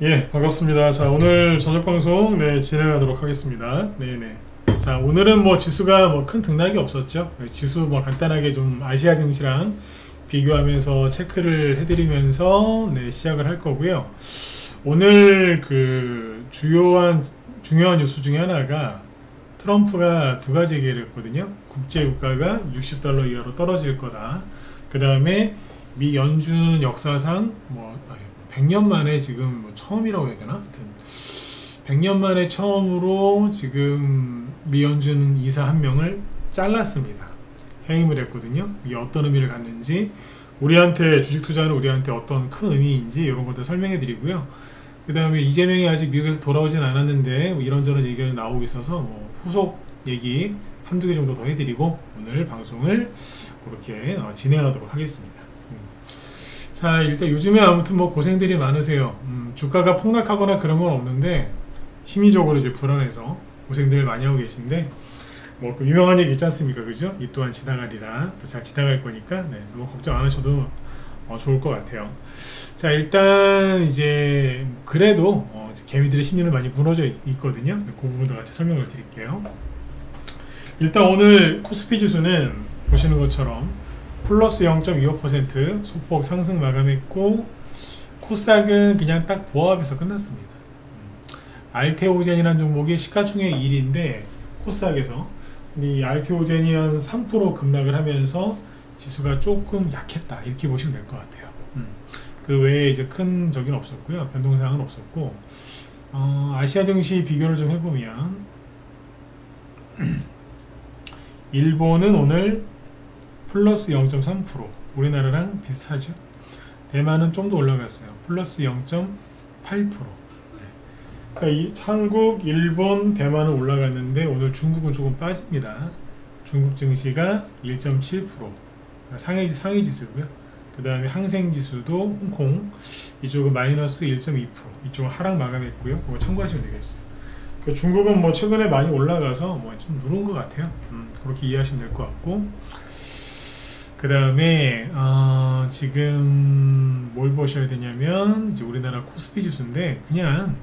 예, 반갑습니다. 자, 오늘 저녁 방송 진행하도록 하겠습니다. 네네. 자, 오늘은 뭐 지수가 뭐 큰 등락이 없었죠. 지수 뭐 간단하게 좀 아시아 증시랑 비교하면서 체크를 해드리면서 시작을 할 거고요. 오늘 그 중요한 뉴스 중에 하나가 트럼프가 두 가지 얘기를 했거든요. 국제 유가가 60달러 이하로 떨어질 거다. 그 다음에 미 연준 역사상 뭐 100년 만에 지금 뭐 처음이라고 해야 되나? 하여튼 100년 만에 처음으로 지금 미 연준 이사 한 명을 잘랐습니다. 해임을 했거든요. 이게 어떤 의미를 갖는지, 우리한테 주식 투자는 우리한테 어떤 큰 의미인지 이런 것들 설명해 드리고요. 그 다음에 이재명이 아직 미국에서 돌아오진 않았는데 뭐 이런저런 얘기가 나오고 있어서 뭐 후속 얘기 한두 개 정도 더 해드리고 오늘 방송을 그렇게 진행하도록 하겠습니다. 자, 일단 요즘에 아무튼 뭐 고생들이 많으세요. 주가가 폭락하거나 그런 건 없는데 심리적으로 이제 불안해서 고생들 많이 하고 계신데, 뭐 그 유명한 얘기 있지 않습니까? 그죠? 이 또한 지나가리라. 또 잘 지나갈 거니까 너무 걱정 안 하셔도 좋을 것 같아요. 자, 일단 이제 그래도 개미들의 심리는 많이 무너져 있거든요. 그 부분도 같이 설명을 드릴게요. 일단 오늘 코스피 지수는 보시는 것처럼 플러스 0.25% 소폭 상승 마감했고, 코스닥은 그냥 딱 보합에서 끝났습니다. 알테오젠이라는 종목이 시가총액 1위인데 코스닥에서 이 알테오젠이 한 3% 급락을 하면서 지수가 조금 약했다, 이렇게 보시면 될 것 같아요. 그 외에 이제 큰 적은 없었고요. 변동사항은 없었고, 아시아 증시 비교를 좀 해보면 일본은 오늘 플러스 0.3%, 우리나라랑 비슷하죠. 대만은 좀 더 올라갔어요. 플러스 0.8%. 그러니까 이 한국, 일본, 대만은 올라갔는데 오늘 중국은 조금 빠집니다. 중국 증시가 1.7%, 상해 지수고요. 그 다음에 항생 지수도 홍콩 이쪽은 마이너스 1.2%, 이쪽은 하락 마감했고요. 그거 참고하시면 되겠어요. 그 중국은 뭐 최근에 많이 올라가서 뭐 좀 누른 것 같아요. 그렇게 이해하시면 될 것 같고, 그 다음에 지금 뭘 보셔야 되냐면 이제 우리나라 코스피 지수인데 그냥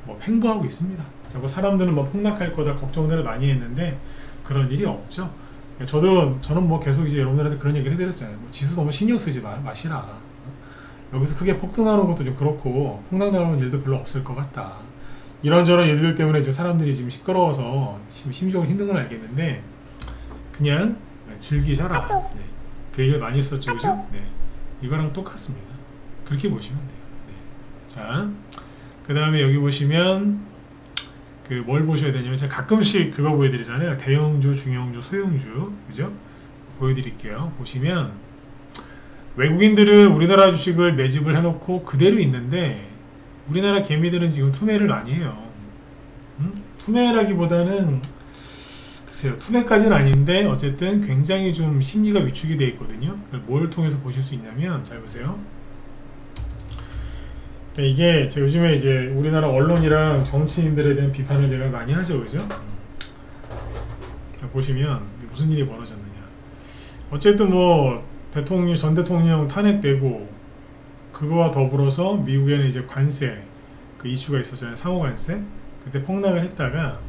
뭐 횡보하고 있습니다. 자꾸 사람들은 뭐 폭락할 거다 걱정들을 많이 했는데 그런 일이 없죠. 저는 뭐 계속 이제 여러분들한테 그런 얘기를 해드렸잖아요. 뭐 지수 너무 신경 쓰지 마시라. 여기서 크게 폭등하는 것도 좀 그렇고 폭락 나오는 일도 별로 없을 것 같다. 이런저런 일들 때문에 이제 사람들이 지금 시끄러워서 심리적으로 힘든 건 알겠는데 그냥 즐기셔라. 그 얘기를 많이 했었죠, 그죠? 이거랑 똑같습니다. 그렇게 보시면 돼요. 자, 그 다음에 여기 보시면 그 뭘 보셔야 되냐면 제가 가끔씩 그거 보여드리잖아요. 대형주, 중형주, 소형주, 그죠? 보여드릴게요. 보시면 외국인들은 우리나라 주식을 매집을 해놓고 그대로 있는데 우리나라 개미들은 지금 투매를 많이 해요. 투매라기보다는 글쎄요, 투매까지는 아닌데 어쨌든 굉장히 좀 심리가 위축이 되어 있거든요. 뭘 통해서 보실 수 있냐면 잘 보세요. 이게 제가 요즘에 이제 우리나라 언론이랑 정치인들에 대한 비판을 제가 많이 하죠, 그죠? 보시면 무슨 일이 벌어졌느냐. 어쨌든 뭐 전 대통령 탄핵되고 그거와 더불어서 미국에는 이제 관세 그 이슈가 있었잖아요. 상호 관세. 그때 폭락을 했다가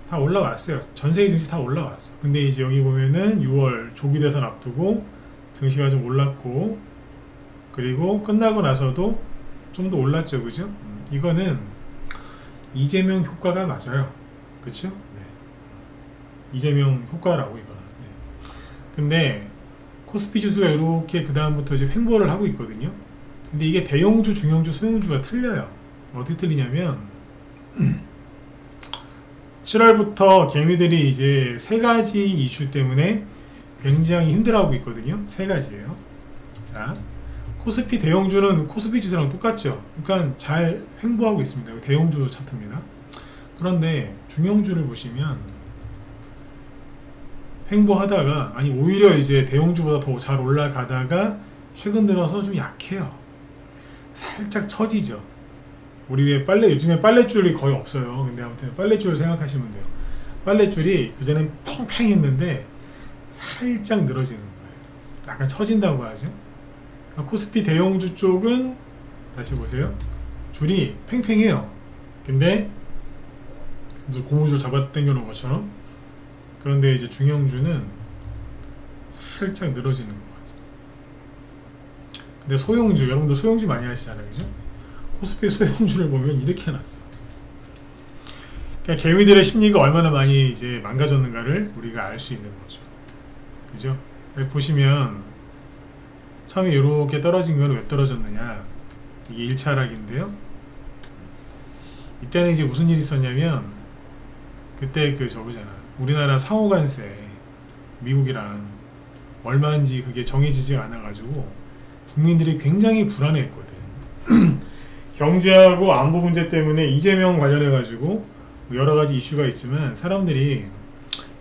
다 올라왔어요. 전세계 증시 다 올라왔어. 근데 이제 여기 보면은 6월 조기 대선 앞두고 증시가 좀 올랐고, 그리고 끝나고 나서도 좀 더 올랐죠, 그죠? 이거는 이재명 효과가 맞아요, 그렇죠? 이재명 효과라고 이거는. 근데 코스피 지수가 이렇게 그 다음부터 이제 횡보를 하고 있거든요. 근데 이게 대형주, 중형주, 소형주가 틀려요. 어떻게 틀리냐면 7월부터 개미들이 이제 세 가지 이슈 때문에 굉장히 힘들어하고 있거든요. 세 가지예요. 자, 코스피 대형주는 코스피 지수랑 똑같죠. 그러니까 잘 횡보하고 있습니다. 대형주 차트입니다. 그런데 중형주를 보시면 횡보하다가, 아니 오히려 이제 대형주보다 더 잘 올라가다가 최근 들어서 좀 약해요. 살짝 처지죠. 우리 왜 요즘에 빨랫줄이 거의 없어요. 근데 아무튼 빨랫줄을 생각하시면 돼요. 빨랫줄이 그전엔 팽팽했는데 살짝 늘어지는 거예요. 약간 처진다고 하죠. 코스피 대형주 쪽은 다시 보세요. 줄이 팽팽해요. 근데 무슨 고무줄 잡아 당겨 놓은 것처럼. 그런데 이제 중형주는 살짝 늘어지는 것 같아요. 근데 소형주, 여러분들 소형주 많이 하시잖아요, 그죠? 코스피 소형주를 보면 이렇게 해놨어요. 그러니까 개미들의 심리가 얼마나 많이 이제 망가졌는가를 우리가 알 수 있는 거죠. 그죠? 보시면 처음에 이렇게 떨어진 건 왜 떨어졌느냐, 이게 1차 하락인데요. 이때는 이제 무슨 일이 있었냐면, 그때 그 저거잖아, 우리나라 상호관세 미국이랑 얼마인지 그게 정해지지 않아 가지고 국민들이 굉장히 불안해했거든. 경제하고 안보 문제 때문에 이재명 관련해 가지고 여러 가지 이슈가 있지만 사람들이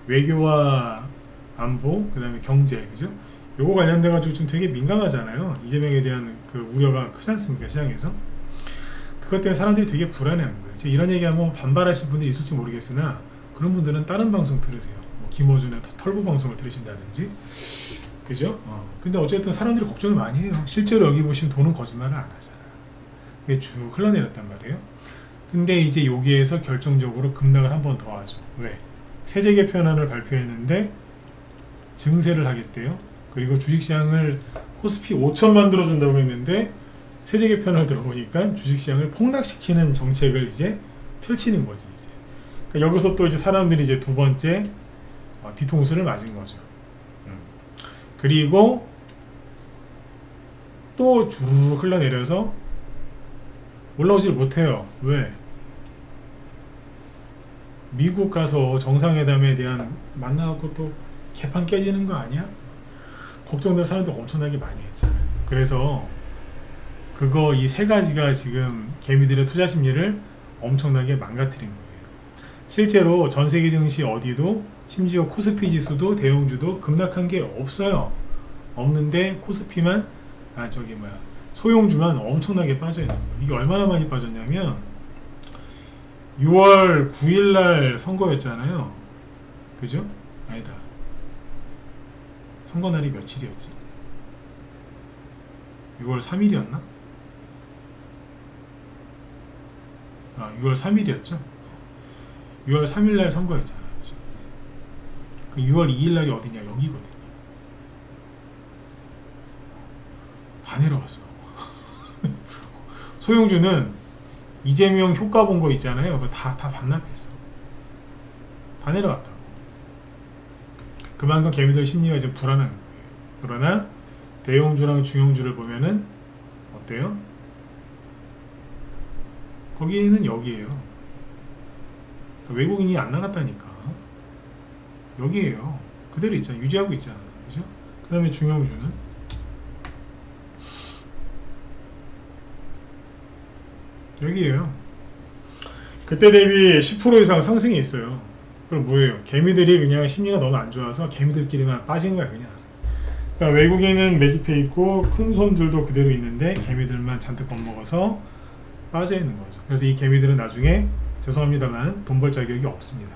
외교와 안보, 그 다음에 경제, 그죠? 요거 관련돼 가지고 좀 되게 민감하잖아요. 이재명에 대한 그 우려가 크지 않습니까, 시장에서? 그것 때문에 사람들이 되게 불안해한 거예요. 제가 이런 얘기하면 반발하실 분들이 있을지 모르겠으나 그런 분들은 다른 방송 들으세요. 뭐 김어준의 털보 방송을 들으신다든지, 그죠? 근데 어쨌든 사람들이 걱정을 많이 해요. 실제로 여기 보시면 돈은 거짓말을 안 하잖아요. 이게 쭉 흘러내렸단 말이에요. 근데 이제 여기에서 결정적으로 급락을 한 번 더 하죠. 왜? 세제 개편안을 발표했는데 증세를 하겠대요. 그리고 주식시장을 코스피 5천 만들어준다고 했는데 세제 개편을 들어보니까 주식시장을 폭락시키는 정책을 이제 펼치는 거지, 이제. 그러니까 여기서 또 이제 사람들이 이제 두 번째 뒤통수를 맞은 거죠. 그리고 또 쭉 흘러내려서 올라오질 못해요. 왜? 미국 가서 정상회담에 대한 만나갖고 또 개판 깨지는 거 아니야? 걱정들 사람들 엄청나게 많이 했잖아요. 그래서 그거 이 세 가지가 지금 개미들의 투자 심리를 엄청나게 망가뜨린 거예요. 실제로 전 세계 증시 어디도, 심지어 코스피 지수도 대형주도 급락한 게 없어요. 없는데 코스피만, 소형주만 엄청나게 빠져있는 거예요. 이게 얼마나 많이 빠졌냐면 6월 9일날 선거였잖아요. 그죠? 아니다. 선거날이 며칠이었지? 6월 3일이었나? 6월 3일이었죠? 6월 3일날 선거였잖아요. 그죠? 그 6월 2일날이 어디냐? 여기거든요. 다 내려갔어. 소형주는 이재명 효과 본 거 있잖아요. 그거 다 반납했어. 다 내려갔다고. 그만큼 개미들 심리가 이제 불안한 거예요. 그러나 대형주랑 중형주를 보면은 어때요? 거기는 여기에요. 외국인이 안 나갔다니까. 여기에요. 그대로 있잖아. 유지하고 있잖아. 그죠? 그 다음에 중형주는 여기에요. 그때 대비 10% 이상 상승이 있어요. 그럼 뭐예요? 개미들이 그냥 심리가 너무 안 좋아서 개미들끼리만 빠진 거야, 그냥. 그러니까 외국인은 매집해 있고 큰 손들도 그대로 있는데 개미들만 잔뜩 겁먹어서 빠져 있는 거죠. 그래서 이 개미들은 나중에, 죄송합니다만, 돈 벌 자격이 없습니다.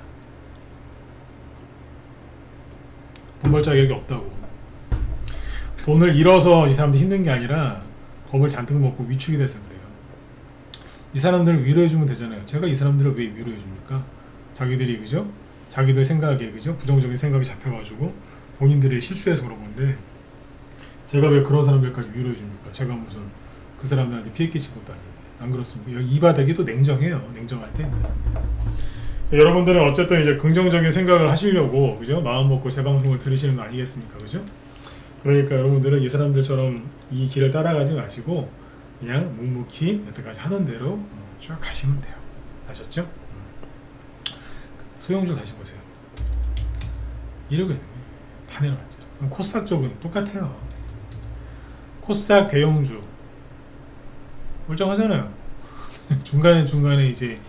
돈 벌 자격이 없다고. 돈을 잃어서 이 사람들이 힘든 게 아니라 겁을 잔뜩 먹고 위축이 돼서 그래요. 이 사람들을 위로해주면 되잖아요. 제가 이 사람들을 왜 위로해줍니까? 자기들이, 그죠? 자기들 생각에, 그죠? 부정적인 생각이 잡혀가지고 본인들이 실수해서 그런 건데 제가 왜 그런 사람들까지 위로해줍니까? 제가 무슨 그 사람들한테 피해 끼친 것도 아닌데. 안 그렇습니까? 여기 이 바닥이 또 냉정해요. 냉정할 때. 여러분들은 어쨌든 이제 긍정적인 생각을 하시려고, 그죠? 마음 먹고 제 방송을 들으시는 거 아니겠습니까? 그죠? 그러니까 여러분들은 이 사람들처럼 이 길을 따라가지 마시고 그냥 묵묵히 여태까지 하던 대로 쭉 가시면 돼요. 아셨죠? 소형주 다시 보세요. 이러고 있는 거예요. 다 내려갔죠. 그럼 코스닥 쪽은 똑같아요. 코스닥 대형주 멀쩡하잖아요. 중간에 이제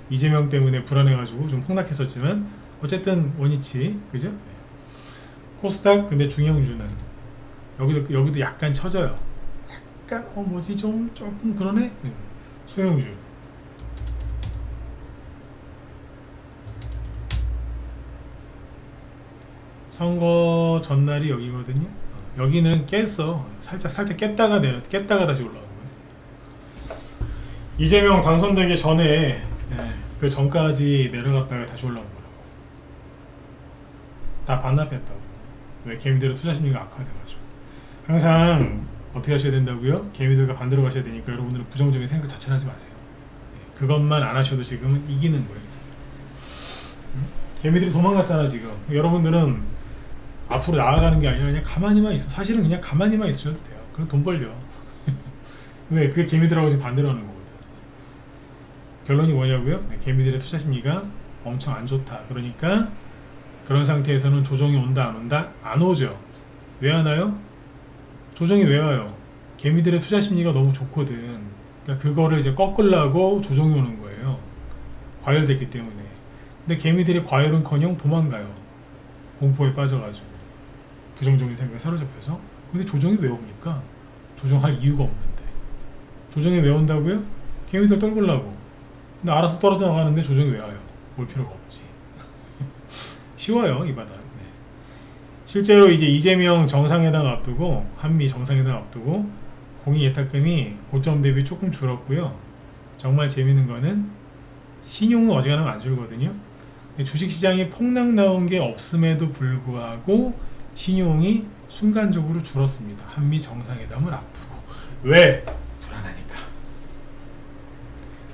이재명 때문에 불안해가지고 좀 폭락했었지만 어쨌든 원위치, 그죠? 코스닥. 근데 중형주는 여기도 약간 처져요. 약간 뭐지 조금 그러네. 소형주 선거 전날이 여기거든요. 여기는 깼어. 살짝 깼다가 다시 올라오는 거예요. 이재명 당선되기 전에 그 전까지 내려갔다가 다시 올라온 거라고. 다 반납했다고. 왜? 개미들의 투자 심리가 악화돼가지고. 항상 어떻게 하셔야 된다고요? 개미들과 반대로 가셔야 되니까 여러분들은 부정적인 생각 자체를 하지 마세요. 그것만 안 하셔도 지금은 이기는 거예요. 개미들이 도망갔잖아 지금. 여러분들은 앞으로 나아가는 게 아니라 그냥 가만히만 있어. 사실은 그냥 가만히만 있어도 돼요. 그럼 돈 벌려. 왜? 그게 개미들하고 지금 반대로 하는 거거든. 결론이 뭐냐고요? 네, 개미들의 투자 심리가 엄청 안 좋다. 그러니까 그런 상태에서는 조정이 온다 안 온다? 안 오죠. 왜 안 와요? 조정이 왜 와요? 개미들의 투자 심리가 너무 좋거든. 그러니까 그거를 이제 꺾으려고 조정이 오는 거예요. 과열됐기 때문에. 근데 개미들이 과열은커녕 도망가요. 공포에 빠져가지고 부정적인 생각에 사로잡혀서. 근데 조정이 왜 옵니까? 조정할 이유가 없는데. 조정이 왜 온다고요? 개미들 떨구려고. 근데 알아서 떨어져 나가는데 조정이 왜 와요? 올 필요가 없지. 쉬워요 이 바닥. 네. 실제로 이제 이재명 정상회담 앞두고, 한미 정상회담 앞두고 공인 예탁금이 고점 대비 조금 줄었고요. 정말 재밌는 거는 신용은 어지간하면 안 줄거든요. 주식시장이 폭락 나온 게 없음에도 불구하고 신용이 순간적으로 줄었습니다. 한미 정상회담을 앞두고. 왜? 불안하니까.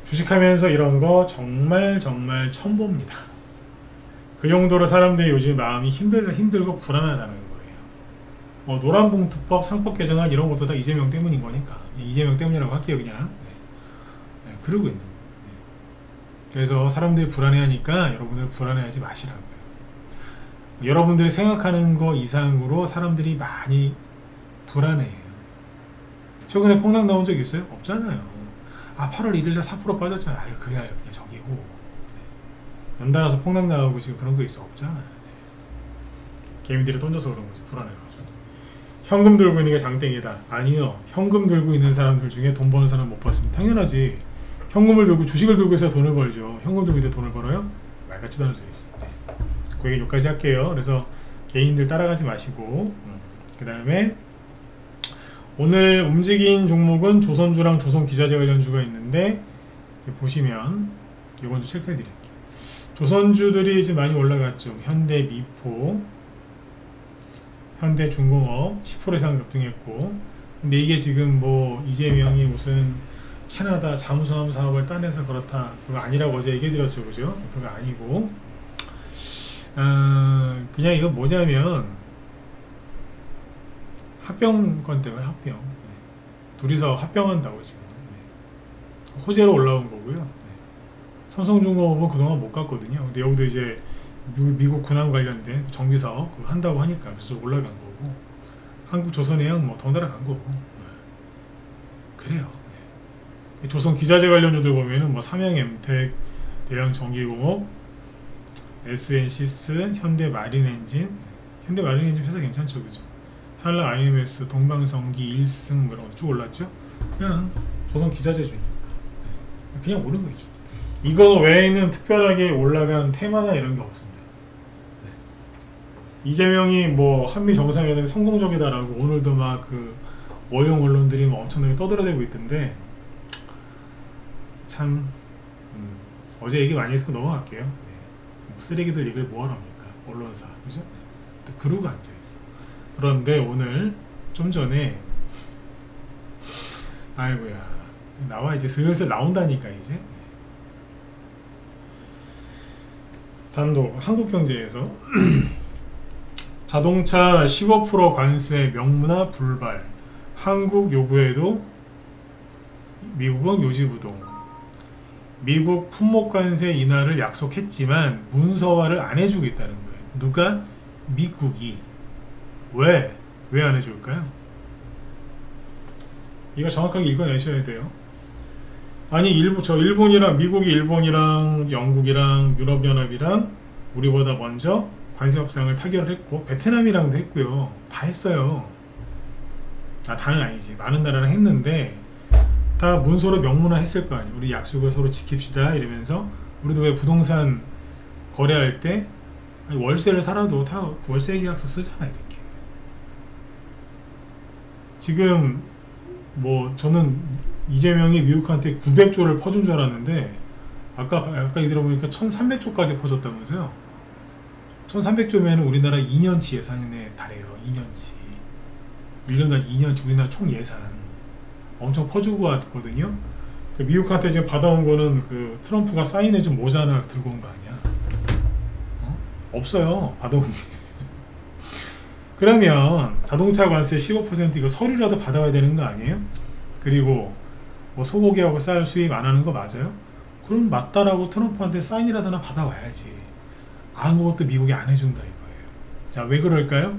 주식하면서 이런 거 정말 처음 봅니다. 그 정도로 사람들이 요즘 마음이 힘들고 불안하다는 거예요. 노란봉투법, 상법 개정안 이런 것도 다 이재명 때문인 거니까. 이재명 때문이라고 할게요 그냥. 네, 그러고 있는 거예요. 그래서 사람들이 불안해하니까 여러분들 불안해하지 마시라고요. 여러분들이 생각하는 거 이상으로 사람들이 많이 불안해해요. 최근에 폭락 나온 적 있어요? 없잖아요. 8월 1일날 4% 빠졌잖아요. 아유 그게 그냥 저기고. 네. 연달아서 폭락 나오고 지금 그런 거 있어? 없잖아요. 네. 개미들이 던져서 그런 거지. 불안해가지고. 현금 들고 있는 게 장땡이다. 아니요. 현금 들고 있는 사람들 중에 돈 버는 사람 못 봤습니다. 당연하지. 현금을 들고 주식을 들고 있어야 돈을 벌죠. 현금 들고 있는데 돈을 벌어요? 말 같지도 않은 소리 있어요. 네. 그 얘기 여기까지 할게요. 그래서 개인들 따라가지 마시고, 그 다음에 오늘 움직인 종목은 조선주랑 조선기자재 관련주가 있는데 보시면 이건 좀 체크해 드릴게요. 조선주들이 이제 많이 올라갔죠. 현대미포, 현대중공업 10% 이상 급등했고, 근데 이게 지금 뭐 이재명이 무슨 캐나다 잠수함 사업을 따내서 그렇다 그거 아니라고 어제 얘기해 드렸죠. 그죠? 그거 아니고 그냥 이거 뭐냐면 합병권 때문에 합병. 네. 둘이서 합병한다고 지금. 네. 호재로 올라온 거고요. 네. 삼성중공업은 그동안 못 갔거든요. 근데 여기도 이제 미국 군함 관련된 정비사업 그거 한다고 하니까 그래서 올라간 거고, 한국조선해양 뭐 덩달아 간 거고. 네. 그래요. 네. 조선기자재 관련주들 보면은 뭐 삼양엠텍, 대양전기공업, SN시스, 현대마린엔진. 현대마린엔진 회사 괜찮죠, 그죠? 한라 IMS, 동방성기, 1승 뭐 이런 거 쭉 올랐죠? 그냥 조선기자재주니까 그냥 오른 거죠. 이거 외에는 특별하게 올라간 테마나 이런 게 없습니다. 네. 이재명이 뭐 한미 정상회담이 성공적이다라고 오늘도 막 그 어용 언론들이 뭐 엄청나게 떠들어대고 있던데, 참 어제 얘기 많이 해서 넘어갈게요. 네. 뭐 쓰레기들 얘기를 뭐하러 합니까? 언론사, 그죠? 네. 그러고 앉아있어. 그런데 오늘 좀 전에 아이고야 나와 이제 슬슬 나온다니까 이제. 단독 한국경제에서 자동차 15% 관세 명문화 불발, 한국 요구에도 미국은 요지부동. 미국 품목관세 인하를 약속했지만 문서화를 안 해주고 있다는 거예요. 누가? 미국이. 왜 안 해줄까요? 이거 정확하게 읽어내셔야 돼요. 아니 일본이랑 미국이 일본이랑 영국이랑 유럽연합이랑 우리보다 먼저 관세 협상을 타결을 했고, 베트남이랑도 했고요. 다 했어요. 다는 아니지. 많은 나라랑 했는데 다 문서로 명문화 했을 거 아니에요. 우리 약속을 서로 지킵시다 이러면서. 우리도 왜 부동산 거래할 때 월세를 살아도 다 월세 계약서 쓰잖아요. 이렇게. 지금 뭐 저는 이재명이 미국한테 900조를 퍼준 줄 알았는데 아까 얘기 들어보니까 1300조까지 퍼줬다면서요. 1300조면 우리나라 2년치 예산에 달해요. 2년치. 1년 단 2년치 우리나라 총 예산 엄청 퍼주고 왔거든요. 그 미국한테 지금 받아온 거는 그 트럼프가 사인해준 모자 하나 들고 온 거 아니야? 어? 없어요. 받아온 게. 그러면 자동차 관세 15% 이거 서류라도 받아와야 되는 거 아니에요? 그리고 뭐 소고기하고 쌀 수입 안 하는 거 맞아요? 그럼 맞다라고 트럼프한테 사인이라도 하나 받아와야지. 아무것도 미국이 안 해준다 이거예요. 자, 왜 그럴까요?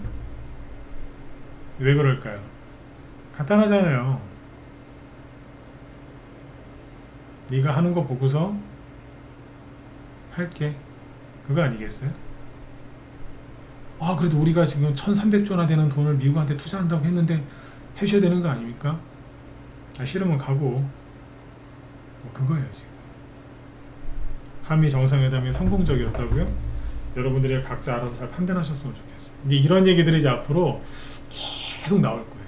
왜 그럴까요? 간단하잖아요. 네가 하는 거 보고서 할게. 그거 아니겠어요? 아, 그래도 우리가 지금 1300조나 되는 돈을 미국한테 투자한다고 했는데 해줘야 되는 거 아닙니까? 아, 싫으면 가고. 뭐 그거예요 지금. 한미 정상회담이 성공적이었다고요? 여러분들이 각자 알아서 잘 판단하셨으면 좋겠어요. 근데 이런 얘기들이 이제 앞으로 계속 나올 거예요.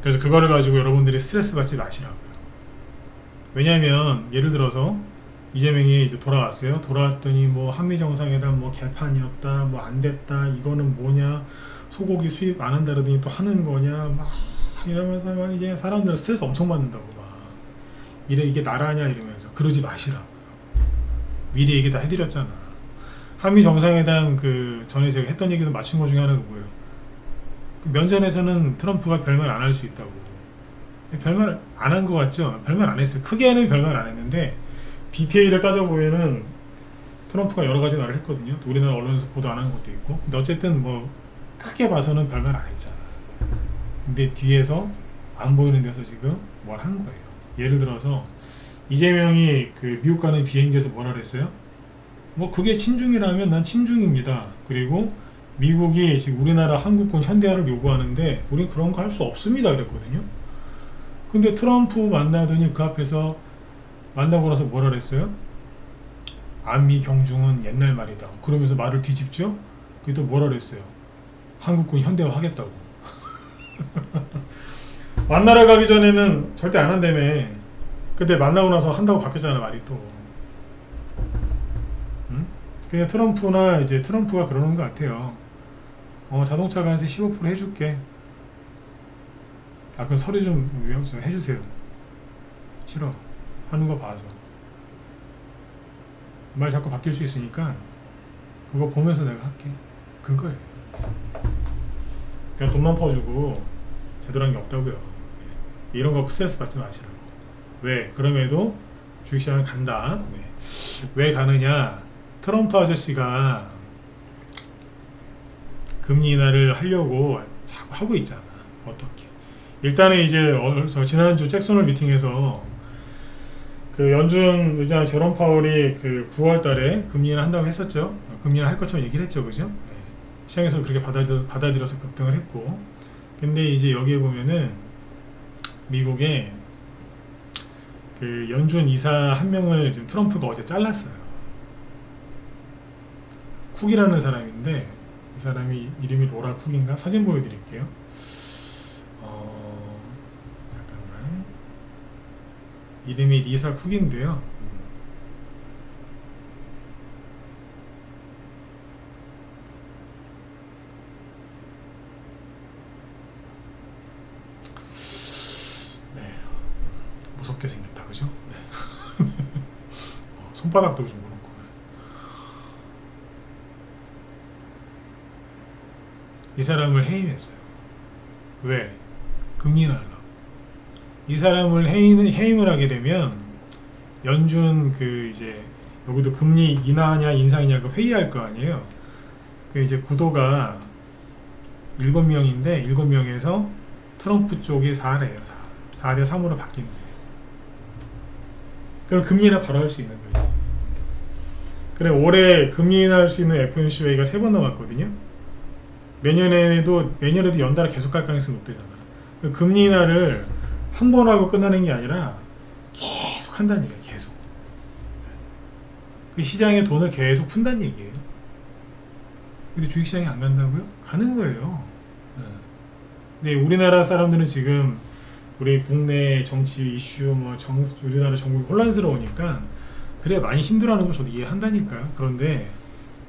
그래서 그거를 가지고 여러분들이 스트레스 받지 마시라고요. 왜냐하면 예를 들어서 이재명이 이제 돌아왔어요. 돌아왔더니 뭐 한미 정상회담 뭐 개판이었다, 뭐 안 됐다, 이거는 뭐냐, 소고기 수입 안 한다 그러더니 또 하는 거냐, 막 이러면서 막 이제 사람들 스트레스 엄청 받는다고 막 이게 나라냐 이러면서. 그러지 마시라고요. 미리 얘기 다 해드렸잖아. 한미 정상회담 그 전에 제가 했던 얘기도 맞춘 거 중에 하나가 뭐예요? 그 면전에서는 트럼프가 별말 안 할 수 있다고. 별말 안 한 거 같죠? 별말 안 했어요. 크게는 별말 안 했는데 디테일을 따져보면은 트럼프가 여러 가지 말을 했거든요. 우리나라 언론에서 보도 안 한 것도 있고. 근데 어쨌든 뭐 크게 봐서는 별말 안 했잖아. 근데 뒤에서 안 보이는 데서 지금 뭘 한 거예요. 예를 들어서 이재명이 그 미국 가는 비행기에서 뭐라 그랬어요? 뭐 그게 친중이라면 난 친중입니다. 그리고 미국이 지금 우리나라 한국군 현대화를 요구하는데 우린 그런 거 할 수 없습니다 그랬거든요. 근데 트럼프 만나더니 그 앞에서 만나고 나서 뭐라 그랬어요? 안미 경중은 옛날 말이다. 그러면서 말을 뒤집죠? 그게 또 뭐라 그랬어요? 한국군 현대화 하겠다고. 만나러 가기 전에는 절대 안 한다며. 근데 만나고 나서 한다고 바뀌었잖아 말이 또. 응? 그냥 트럼프나 이제 트럼프가 그러는 것 같아요. 자동차 관세 15% 해줄게. 아, 그럼 서류 좀 해주세요. 싫어. 하는 거 봐서. 말 자꾸 바뀔 수 있으니까 그거 보면서 내가 할게. 그거예요. 그냥 돈만 퍼주고 제대로 한 게 없다고요. 이런 거 스트레스 받지 마시라고. 왜? 그럼에도 주식시장을 간다. 왜 가느냐? 트럼프 아저씨가 금리 인하를 하려고 자꾸 하고 있잖아. 어떻게? 일단은 이제 지난주 잭슨홀 미팅에서 그 연준 의장 제롬 파월이 그 9월달에 금리 인하 한다고 했었죠. 금리 인하 할 것처럼 얘기를 했죠, 그죠? 시장에서 그렇게 받아들여서 급등을 했고. 근데 이제 여기에 보면은 미국에 그 연준 이사 한 명을 지금 트럼프가 어제 잘랐어요. 쿡이라는 사람인데 이 사람이 이름이 로라 쿡인가? 사진 보여드릴게요. 잠깐만. 이름이 리사 쿡인데요. 무섭게 생겼다, 그죠? 네. 손바닥도 좀 그렇고. 이 사람을 해임했어요. 왜? 금리 인하하려고. 이 사람을 해임을 하게 되면 연준 그 이제 여기도 금리 인하냐 인상이냐고 회의할 거 아니에요. 그 이제 구도가 7명인데 7명에서 트럼프 쪽이 4래요. 4대 3으로 바뀌는 거예요. 그럼 금리 인하 바로 할 수 있는 거지. 그래, 올해 금리 인하 할 수 있는 FOMC 회의가 3번 남았거든요. 내년에도 연달아 계속 갈 가능성이 높대잖아. 금리 인하를 한 번 하고 끝나는 게 아니라 계속 한다는 얘기야. 계속. 그 시장에 돈을 계속 푼다는 얘기예요. 근데 주식시장이 안 간다고요? 가는 거예요. 근데 우리나라 사람들은 지금 우리 국내 정치 이슈 우리나라 정국이 혼란스러우니까 그래 많이 힘들어하는 걸 저도 이해한다니까요. 그런데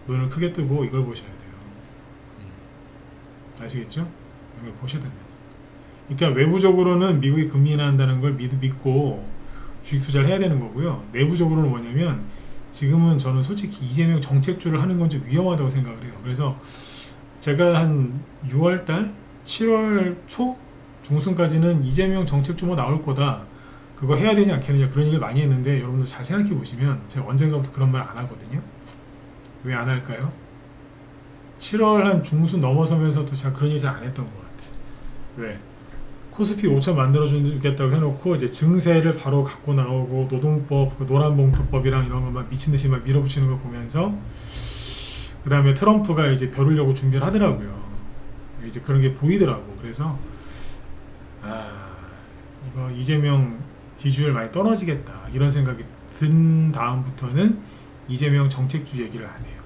눈을 크게 뜨고 이걸 보셔야 돼요. 아시겠죠? 이걸 보셔야 된다. 그러니까 외부적으로는 미국이 금리 인하한다는 걸 믿고 주식 투자를 해야 되는 거고요. 내부적으로는 뭐냐면 지금은 저는 솔직히 이재명 정책주를 하는 건 좀 위험하다고 생각을 해요. 그래서 제가 한 6월달 7월 초 중순까지는 이재명 정책주 뭐 나올 거다, 그거 해야 되냐 않겠느냐 그런 얘기를 많이 했는데, 여러분들 잘 생각해 보시면 제가 언젠가부터 그런 말 안 하거든요. 왜 안 할까요? 7월 한 중순 넘어서면서도 제가 그런 얘기 잘 안 했던 것 같아요. 왜? 코스피 5천 만들어주겠다고 해놓고 이제 증세를 바로 갖고 나오고 노동법, 노란봉투법이랑 이런 것만 미친듯이 막 밀어붙이는 거 보면서 그 다음에 트럼프가 이제 벼르려고 준비를 하더라고요. 이제 그런 게 보이더라고. 그래서 이거 이재명 지지율 많이 떨어지겠다 이런 생각이 든 다음부터는 이재명 정책주 얘기를 안 해요.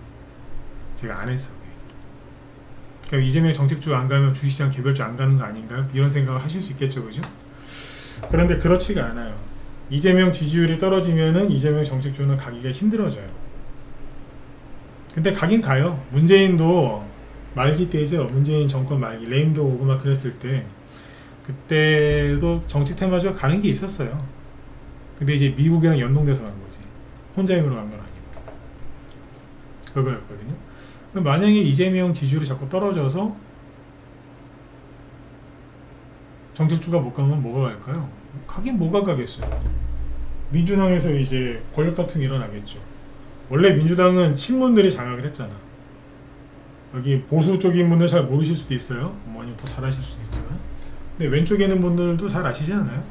제가 안 했어. 그러니까 이재명 정책주 안 가면 주식시장 개별주 안 가는 거 아닌가요? 이런 생각을 하실 수 있겠죠, 그죠? 그런데 그렇지가 않아요. 이재명 지지율이 떨어지면은 이재명 정책주는 가기가 힘들어져요. 근데 가긴 가요. 문재인도 말기 때죠. 문재인 정권 말기, 레임도 오고 막 그랬을 때 그때도 정책 테마주가 가는 게 있었어요. 근데 이제 미국이랑 연동돼서 간 거지. 혼자 힘으로 간 건 아니고. 그거였거든요. 만약에 이재명 지지율이 자꾸 떨어져서 정책주가 못 가면 뭐가 갈까요? 가긴 뭐가 가겠어요. 민주당에서 이제 권력 다툼이 일어나겠죠. 원래 민주당은 친문들이 장악을 했잖아. 여기 보수 쪽인 분들 잘 모르실 수도 있어요. 뭐 아니면 더 잘 아실 수도 있지만. 근데 왼쪽에 있는 분들도 잘 아시지 않아요?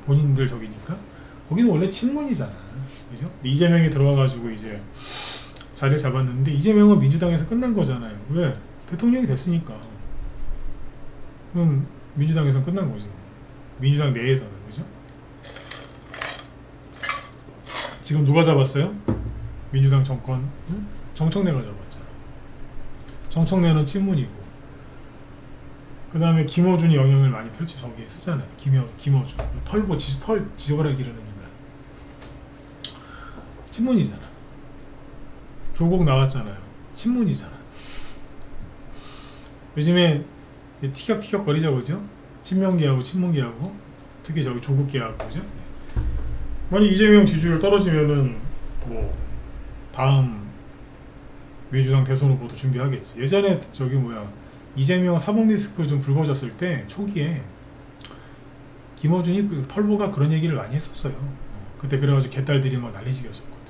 본인들 저기니까. 거기는 원래 친문이잖아. 그죠? 이재명이 들어와가지고 이제 자리 잡았는데 이재명은 민주당에서 끝난 거잖아요. 왜? 대통령이 됐으니까. 그럼 민주당에서 끝난 거지. 민주당 내에서는. 그죠? 지금 누가 잡았어요? 민주당 정권. 응? 정청래가 잡았잖아. 정청래는 친문이고, 그 다음에 김어준이 영향을 많이 저기에 쓰잖아요. 김어준 털 지져라 기르는 인간. 친문이잖아. 조국 나왔잖아요. 친문이잖아. 요즘에 티격티격 거리죠, 그죠? 친명계하고 친문계하고, 특히 저기 조국계하고, 그죠? 만약 이재명 지지율 떨어지면은 뭐 다음 민주당 대선 후보도 준비하겠지. 예전에 저기 이재명 사법 리스크 좀 불거졌을 때 초기에 김어준이 그 털보가 그런 얘기를 많이 했었어요. 그때 그래가지고 개딸들이 막 난리지겼었거든.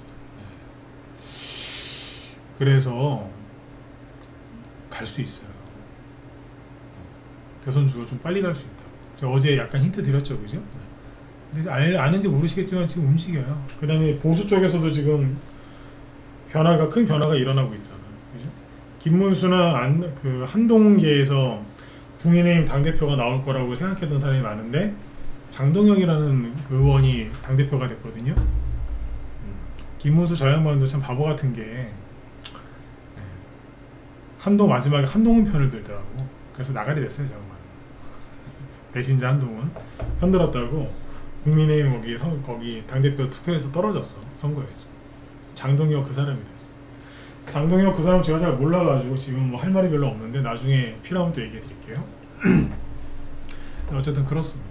그래서 갈 수 있어요. 대선주가 좀 빨리 갈 수 있다. 제가 어제 약간 힌트 드렸죠, 그죠? 근데 아는지 모르시겠지만 지금 움직여요. 그 다음에 보수 쪽에서도 지금 큰 변화가 일어나고 있잖아요. 그죠? 김문수나 한동계에서 국민의힘 당대표가 나올 거라고 생각했던 사람이 많은데 장동혁이라는 의원이 당대표가 됐거든요. 김문수 저 양반도 참 바보 같은 게 마지막에 한동훈 편을 들더라고. 그래서 나가리 됐어요, 저 양반. 배신자 한동훈 편들었다고 국민의힘 거기 당대표 투표에서 떨어졌어. 선거에서. 장동혁 그 사람이 됐어. 장동혁 그 사람 제가 잘 몰라가지고 지금 뭐 할 말이 별로 없는데 나중에 필요하면 또 얘기해 드릴게요. 어쨌든 그렇습니다.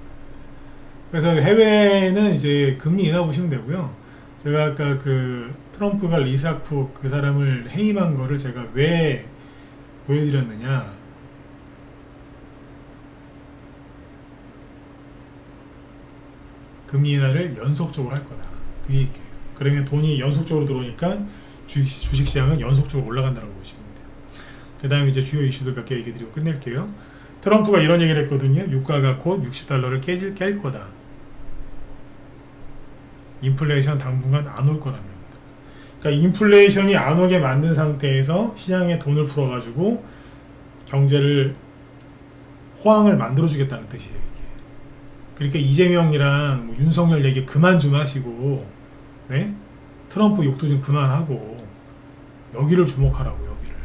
그래서 해외는 이제 금리 인하 보시면 되고요. 제가 아까 그 트럼프가 리사쿡 그 사람을 해임한 거를 제가 왜 보여드렸느냐, 금리 인하를 연속적으로 할 거다, 그 얘기예요. 그러면 돈이 연속적으로 들어오니까 주식시장은 연속적으로 올라간다고 보시면 돼요. 그 다음에 이제 주요 이슈들 몇 개 얘기 드리고 끝낼게요. 트럼프가 이런 얘기를 했거든요. 유가가 곧 60달러를 깰 거다. 인플레이션 당분간 안 올 거랍니다. 그러니까 인플레이션이 안 오게 만든 상태에서 시장에 돈을 풀어가지고 경제를 호황을 만들어주겠다는 뜻이에요. 이게. 그러니까 이재명이랑 뭐 윤석열 얘기 그만 좀 하시고, 네? 트럼프 욕도 좀 그만하고 여기를 주목하라고, 여기를.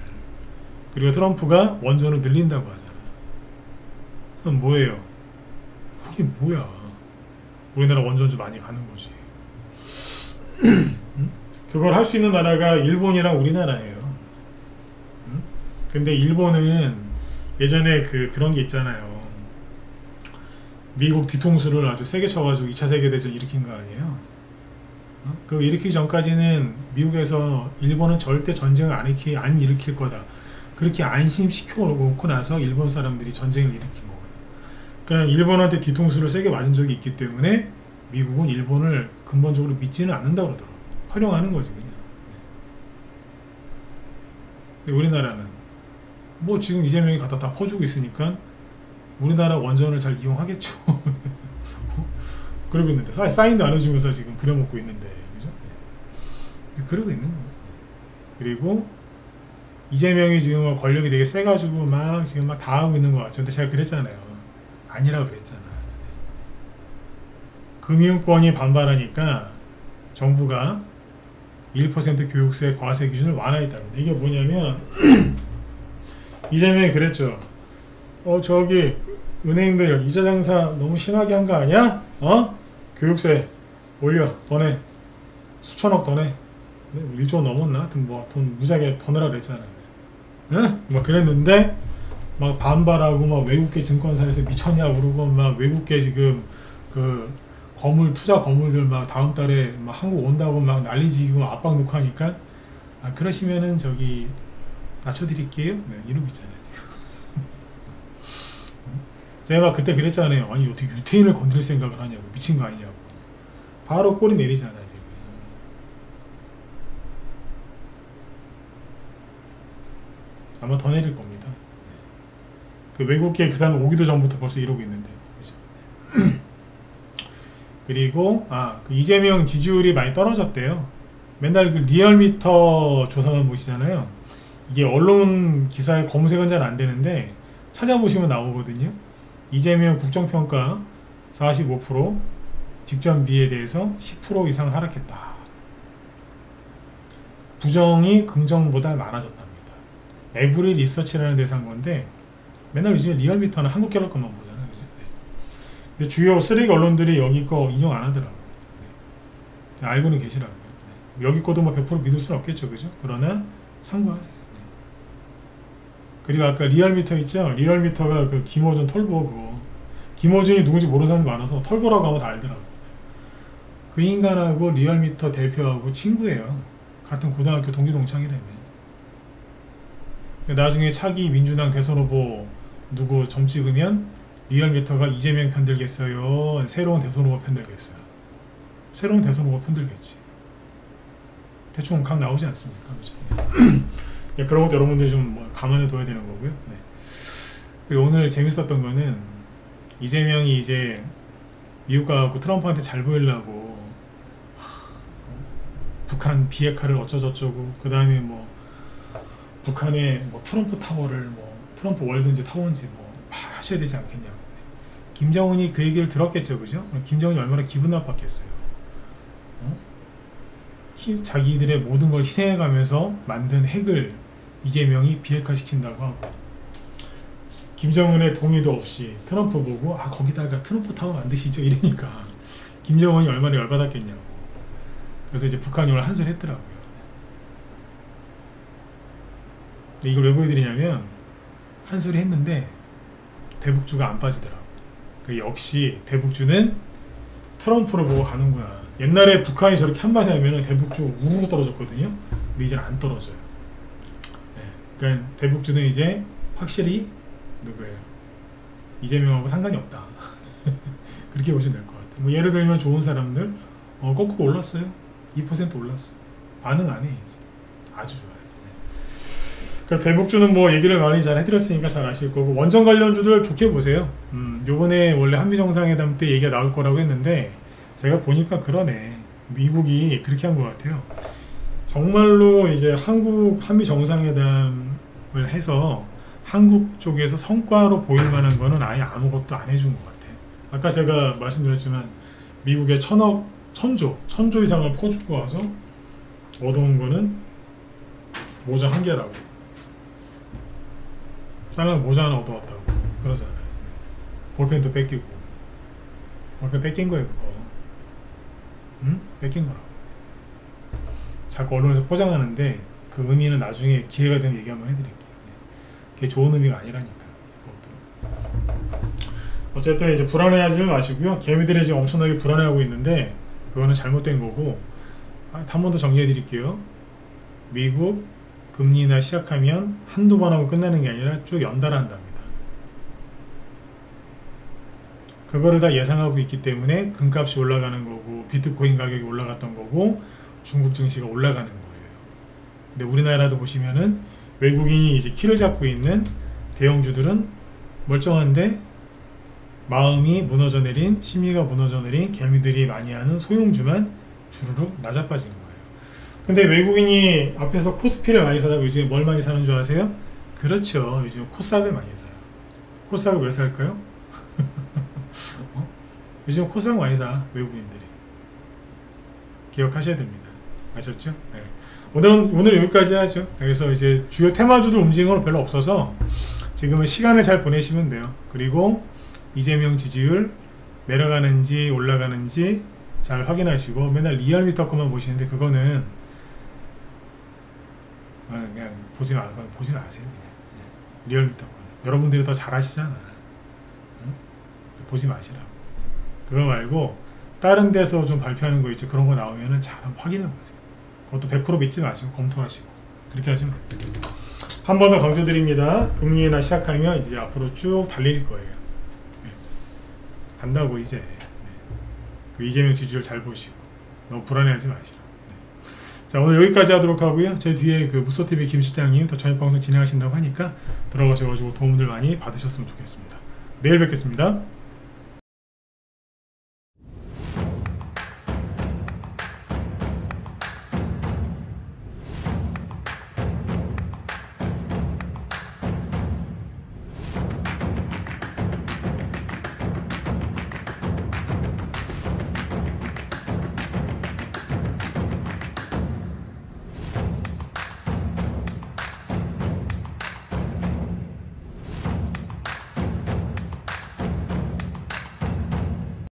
그리고 트럼프가 원전을 늘린다고 하잖아. 그럼 뭐예요? 그게 뭐야. 우리나라 원전주 많이 가는 거지. 그걸 할 수 있는 나라가 일본이랑 우리나라예요. 근데 일본은 예전에 그런 게 있잖아요. 미국 뒤통수를 아주 세게 쳐가지고 2차 세계대전 일으킨 거 아니에요? 그거 일으키기 전까지는 미국에서 일본은 절대 전쟁을 안 일으킬 거다. 그렇게 안심시켜 놓고 나서 일본 사람들이 전쟁을 일으킨 거거든요. 그냥 일본한테 뒤통수를 세게 맞은 적이 있기 때문에 미국은 일본을 근본적으로 믿지는 않는다고 그러더라고요. 활용하는 거지 그냥. 근데 우리나라는 뭐 지금 이재명이 갖다 다 퍼주고 있으니까 우리나라 원전을 잘 이용하겠죠. 그러고 있는데 사인도 안 해주면서 지금 부려먹고 있는데 그죠? 그러고 있는 거예요. 그리고 이재명이 지금 권력이 되게 세가지고 막 지금 막 다 하고 있는 거 같죠. 근데 제가 그랬잖아요. 아니라고 그랬잖아. 금융권이 반발하니까 정부가 1% 교육세 과세 기준을 완화했다고. 이게 뭐냐면 이재명이 그랬죠. 저기 은행들 이자 장사 너무 심하게 한 거 아니야? 교육세 올려 더 내. 수천억 더 내. 1조 넘었나? 돈 무지하게 더 내라 그랬잖아. 응? 막 그랬는데 막 반발하고 막 외국계 증권사에서 미쳤냐 그러고 막 외국계 지금 투자 건물들 막 다음 달에 막 한국 온다고 막 난리지고 압박 놓고 하니까 그러시면은 저기 낮춰드릴게요. 네, 이러고 있잖아요. 제가 그때 그랬잖아요. 아니 어떻게 유태인을 건드릴 생각을 하냐고. 미친 거 아니냐고. 바로 꼬리 내리잖아요 지금. 아마 더 내릴 겁니다. 그 외국계 그 사람 오기도 전부터 벌써 이러고 있는데. 그렇죠? 그리고 그 이재명 지지율이 많이 떨어졌대요. 맨날 그 리얼미터 조사만 보시잖아요. 이게 언론 기사에 검색은 잘 안 되는데 찾아보시면 나오거든요. 이재명 국정평가 45%, 직전비에 대해서 10% 이상 하락했다. 부정이 긍정보다 많아졌답니다. 에브리 리서치라는 데서 한 건데 맨날 요즘에 리얼미터는 한국갤럽 것만 보잖아요. 그죠? 근데 주요 쓰레기 언론들이 여기 거 인용 안 하더라고요. 알고는 계시라고요. 여기 거도 뭐 100% 믿을 수는 없겠죠. 그죠? 그러나 참고하세요. 그리고 아까 리얼미터 있죠? 리얼미터가 그 김어준 털보 그거. 김어준이 누군지 모르는 사람이 많아서 털보라고 하면 다 알더라고요. 그 인간하고 리얼미터 대표하고 친구예요. 같은 고등학교 동기동창이라며. 나중에 차기 민주당 대선 후보 누구 점 찍으면 리얼미터가 이재명 편들겠어요? 새로운 대선 후보 편들겠어요? 새로운 대선 후보 편들겠지. 대충 각 나오지 않습니까? 그렇죠? 예, 그런 것도 여러분들이 좀 감안해 둬야 되는 거고요. 네. 그리고 오늘 재밌었던 거는 이재명이 이제 미국 가고 트럼프한테 잘 보이려고 북한 비핵화를 어쩌저쩌고 그 다음에 뭐 북한의 뭐 트럼프 타워를 뭐 트럼프 월든지 타워인지 뭐 하셔야 되지 않겠냐고. 김정은이 그 얘기를 들었겠죠, 그죠? 김정은이 얼마나 기분 나빴겠어요. 자기들의 모든 걸 희생해가면서 만든 핵을 이재명이 비핵화시킨다고 하고 김정은의 동의도 없이 트럼프 보고 거기다가 트럼프 타워 만드시죠 이러니까 김정은이 얼마나 열받았겠냐고. 그래서 이제 북한이 오늘 한 소리 했더라고요. 근데 이걸 왜 보여드리냐면 한 소리 했는데 대북주가 안 빠지더라고. 역시 대북주는 트럼프를 보고 가는구나. 옛날에 북한이 저렇게 한마디 하면 대북주 우르르 떨어졌거든요. 근데 이제는 안 떨어져요. 네. 그러니까 대북주는 이제 확실히 누구예요? 이재명하고 상관이 없다. 그렇게 보시면 될 것 같아요. 뭐 예를 들면 좋은 사람들 거꾸로 올랐어요. 2% 올랐어. 반응 안 해 이제. 아주 좋아요. 네. 그래서 대북주는 뭐 얘기를 많이 잘 해드렸으니까 잘 아실 거고 원전 관련주들 좋게 보세요. 요번에 원래 한미정상회담 때 얘기가 나올 거라고 했는데 제가 보니까 그러네. 미국이 그렇게 한 것 같아요. 정말로 이제 한미 정상회담을 해서 한국 쪽에서 성과로 보일 만한 거는 아예 아무것도 안 해준 것 같아요. 아까 제가 말씀드렸지만 미국의 천조 이상을 퍼주고 와서 얻어온 거는 모자 한 개라고. 다른 모자 하나 얻어왔다고 그러잖아요. 볼펜도 뺏기고. 그거 뺏긴 거예요, 그거. 응? 뺏긴 거라고. 자꾸 언론에서 포장하는데 그 의미는 나중에 기회가 되면 얘기 한번 해드릴게요. 그게 좋은 의미가 아니라니까. 그것도. 어쨌든 이제 불안해하지 마시고요. 개미들이 지금 엄청나게 불안해하고 있는데 그거는 잘못된 거고. 한 번 더 정리해 드릴게요. 미국 금리 인하 시작하면 한두 번 하고 끝나는 게 아니라 쭉 연달아 한답니다. 그거를 다 예상하고 있기 때문에 금값이 올라가는 거고 비트코인 가격이 올라갔던 거고 중국 증시가 올라가는 거예요. 근데 우리나라도 보시면은 외국인이 이제 키를 잡고 있는 대형주들은 멀쩡한데 마음이 무너져 내린, 심리가 무너져 내린 개미들이 많이 하는 소형주만 주르륵 낮아빠진 거예요. 근데 외국인이 앞에서 코스피를 많이 사다가 요즘에 뭘 많이 사는 줄 아세요? 그렇죠. 요즘 코스닥을 많이 사요. 코스닥을 왜 살까요? 요즘 코스닥 많이 사, 외국인들이. 기억하셔야 됩니다. 아셨죠? 네. 오늘 여기까지 하죠. 그래서 이제 주요 테마주들 움직이는 건 별로 없어서 지금은 시간을 잘 보내시면 돼요. 그리고 이재명 지지율 내려가는지 올라가는지 잘 확인하시고 맨날 리얼미터 것만 보시는데 그거는 그냥 보지 마세요. 그냥. 리얼미터 거. 여러분들이 더 잘하시잖아. 응? 보지 마시라고. 그거 말고 다른 데서 좀 발표하는 거 있죠. 그런 거 나오면은 잘 한번 확인해 보세요. 그것도 100% 믿지 마시고 검토하시고 그렇게 하시면 됩니다. 한 번 더 강조드립니다. 금리 인하 시작하면 이제 앞으로 쭉 달릴 거예요. 네. 간다고 이제. 네. 그 이재명 지지율 잘 보시고 너무 불안해하지 마시라고. 네. 자, 오늘 여기까지 하도록 하고요. 제 뒤에 그 무소TV 김 실장님 더 저녁 방송 진행하신다고 하니까 들어가셔가지고 도움들 많이 받으셨으면 좋겠습니다. 내일 뵙겠습니다.